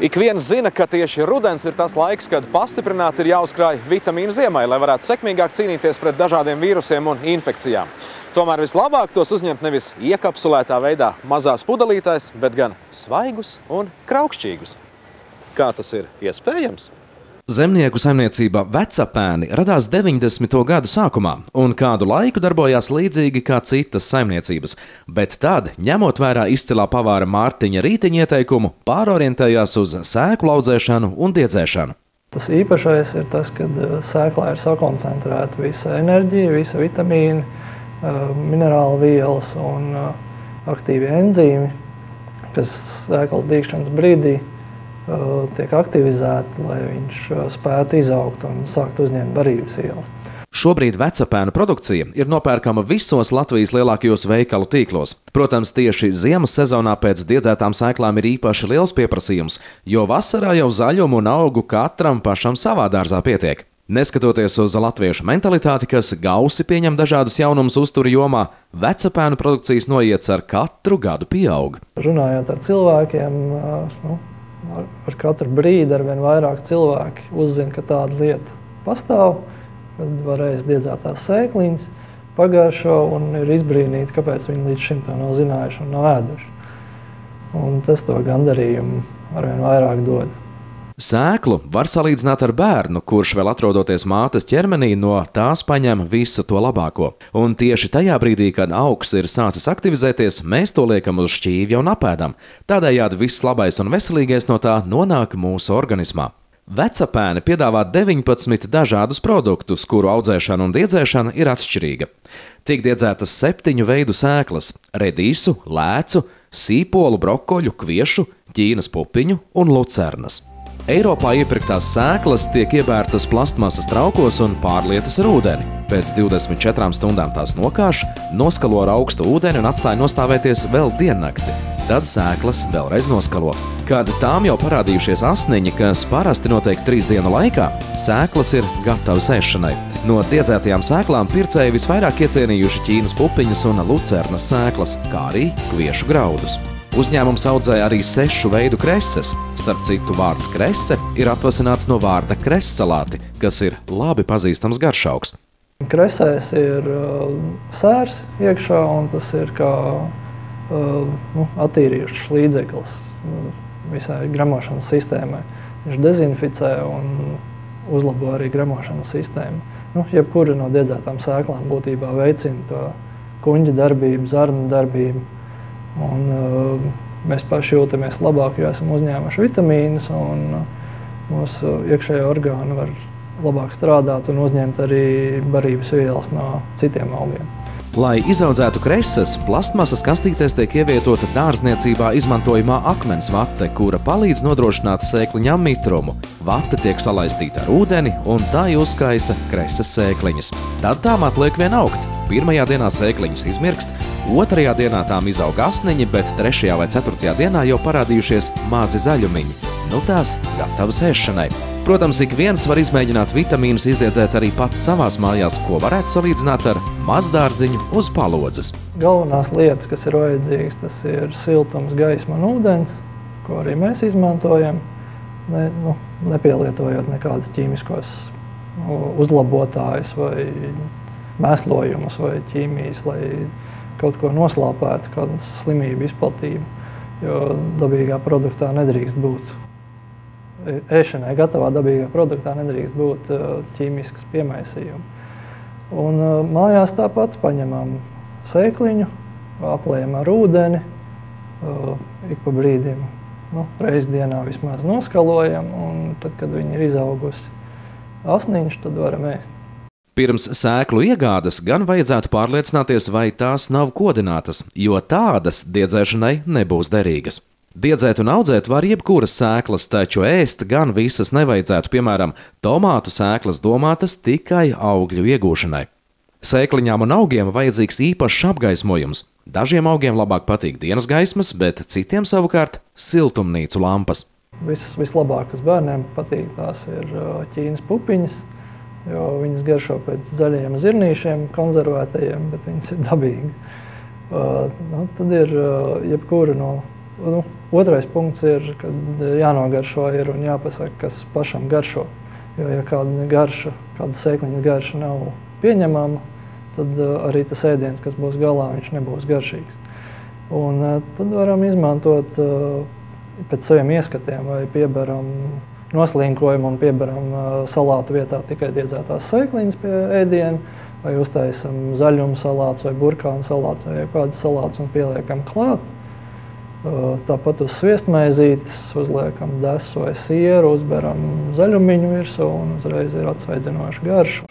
Ik viens zina, ka tieši rudens ir tas laiks, kad pastiprināti ir jāuzkrāj vitamīnu ziemai, lai varētu sekmīgāk cīnīties pret dažādiem vīrusiem un infekcijām. Tomēr vislabāk tos uzņemt nevis iekapsulētā veidā mazās pudelītēs, bet gan svaigus un kraukšķīgus. Kā tas ir iespējams? Zemnieku saimniecība Vecapēni radās 90. gadu sākumā un kādu laiku darbojās līdzīgi kā citas saimniecības, bet tad, ņemot vērā izcilā pavāra Mārtiņa Rītiņa ieteikumu, pārorientējās uz sēklu audzēšanu un diedzēšanu. Tas īpašais ir tas, ka sēklā ir sakoncentrēta visa enerģija, visa vitamīna, minerāla vielas un aktīvi enzīmi, kas sēklas dīgšanas brīdī tiek aktivizēti, lai viņš spētu izaugt un sākt uzņemt barības vielas. Šobrīd Vecapēnu produkcija ir nopērkama visos Latvijas lielākajos veikalu tīklos. Protams, tieši ziemas sezonā pēc diedzētām sēklām ir īpaši liels pieprasījums, jo vasarā jau zaļumu un augu katram pašam savā dārzā pietiek. Neskatoties uz latviešu mentalitāti, kas gausi pieņem dažādus jaunumus uzturu jomā, Vecapēnu produkcijas noiets ar katru gadu pieaug. Runājot ar cilvēkiem, ar katru brīdi arvien vairāk cilvēki uzzina, ka tāda lieta pastāv, kad var ēst diedzētās sēkliņas, pagaršo un ir izbrīnīti, kāpēc viņi līdz šim to nav zinājuši un nav ēduši. Un tas to gandarījumu arvien vairāk dod. Sēklu var salīdzināt ar bērnu, kurš vēl atrodoties mātes ķermenī no tās paņem visu to labāko. Un tieši tajā brīdī, kad augs ir sācis aktivizēties, mēs to liekam uz šķīvja un apēdam. Tādējādi viss labais un veselīgais no tā nonāk mūsu organismā. Vecapēni piedāvā 19 dažādus produktus, kuru audzēšana un diedzēšana ir atšķirīga. Tiek diedzētas 7 veidu sēklas – redīsu, lēcu, sīpolu, brokoļu, kviešu, ķīnas pupiņu un lucernas. Eiropā iepirktās sēklas tiek iebērtas plastmasas traukos un pārlietas ar ūdeni. Pēc 24 stundām tās nokāš, noskalo ar augstu ūdeni un atstāja nostāvēties vēl diennakti. Tad sēklas vēlreiz noskalo. Kad tām jau parādījušies asniņi, kas parasti notiek 3 dienu laikā, sēklas ir gatavas ēšanai. No diedzētajām sēklām pircēji visvairāk iecienījuši ķīnas pupiņas un lucernas sēklas, kā arī kviešu graudus. Uzņēmums audzēja arī 6 veidu kreses. Starp citu, vārds krese ir atvasināts no vārda kressalāti, kas ir labi pazīstams garšaugs. Kresēs ir sērs iekšā, un tas ir kā attīrījušs līdzeklis visai gramošanas sistēmai. Viņš dezinficē un uzlabo arī gramošanas sistēmu. Jebkura no diedzētām sēklām būtībā veicina to kuņģa darbību, zarnu darbību. Un mēs paši jūtamies labāk, jo esam uzņēmuši vitamīnus, un mūsu iekšējā orgāna var labāk strādāt un uzņemt arī barības vielas no citiem augiem. Lai izaudzētu kreses, plastmasas kastītēs tiek ievietota dārzniecībā izmantojamā akmens vate, kura palīdz nodrošināt sēkliņām mitrumu. Vate tiek salaistīta ar ūdeni, un tā uzkaisa kreses sēkliņas. Tad tām atliek vien augt. Pirmajā dienā sēkliņas izmirkst, otrajā dienā tām izaug asniņi, bet 3. vai 4. dienā jau parādījušies mazi zaļumiņi. Tās gatavas ēšanai. Protams, ik viens var izmēģināt vitamīnus izdiedzēt arī pats savās mājās, ko varētu salīdzināt ar mazdārziņu uz palodzes. Galvenās lietas, kas ir vajadzīgas, tas ir siltums, gaisma un ūdens, ko arī mēs izmantojam, nepielietojot nekādas ķīmiskos uzlabotājus vai mēslojumus vai ķīmijas, lai kaut ko noslāpētu, kādu slimību izplatību, jo dabīgā produktā nedrīkst būt. Ēšanai gatavā dabīgā produktā nedrīkst būt ķīmiskas piemaisījumi. Un mājās tāpat paņemam sēkliņu, aplējam ar ūdeni, ik pa brīdim, reizi dienā vismaz noskalojam, un tad, kad viņi ir izaugusi asniņš, tad varam ēst. Pirms sēklu iegādes gan vajadzētu pārliecināties, vai tās nav kodinātas, jo tādas diedzēšanai nebūs derīgas. Diedzēt un audzēt var jebkuras sēklas, taču ēst gan visas nevajadzētu, piemēram, tomātu sēklas domātas tikai augļu iegūšanai. Sēkliņām un augiem vajadzīgs īpašs apgaismojums. Dažiem augiem labāk patīk dienas gaismas, bet citiem savukārt siltumnīcu lampas. Vislabāk, kas bērniem patīk, tās ir ķīnas pupiņas, jo viņas garšo pēc zaļajiem zirnīšiem, konservētajiem, bet viņas ir dabīgi. Tad ir jebkura no Otrais punkts ir, kad jānogaršo ir un jāpasaka, kas pašam garšo. Jo, ja kāda sēkliņa garša nav pieņemama, tad arī tas ēdiens, kas būs galā, viņš nebūs garšīgs. Un tad varam izmantot pēc saviem ieskatiem, vai pieberam noslīnkojumu un pieberam salātu vietā tikai diedzētās sēkliņas pie ēdiena, vai uztaisam zaļumu salāts vai burkānu salāts vai kādas salāts un pieliekam klāt. Tāpat uz sviestmaizītes uzliekam desu vai sieru, uzberam zaļumiņu virsū un uzreiz ir atsvaidzinoša garša.